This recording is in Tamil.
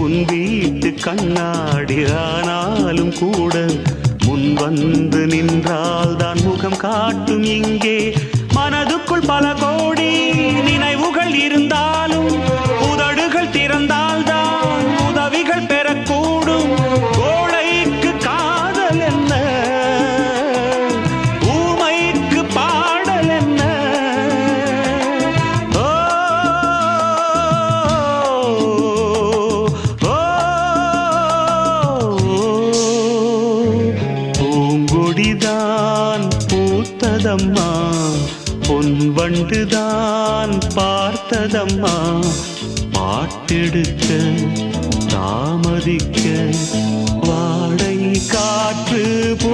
உன் வீட்டு கண்ணாடி ஆனாலும் கூட முன் வந்து நின்றால் தான் முகம் காட்டும். இங்கே மனதுக்குள் பல கோடி நினைவுகள் இருந்தாலும் உதடுகள் திறந்தால் தான் உதவிகள் பெறக்கூடும். கோழைக்கு காதல் என்ன, ஊமைக்கு பாடல் என்ன? ஓ பூங்கொடிதான் பூத்ததம்மா, பொன் வண்டுதான் பார்த்ததம்மா. பாட்டெடுக்க தாமதிக்க வாடை காற்று பூ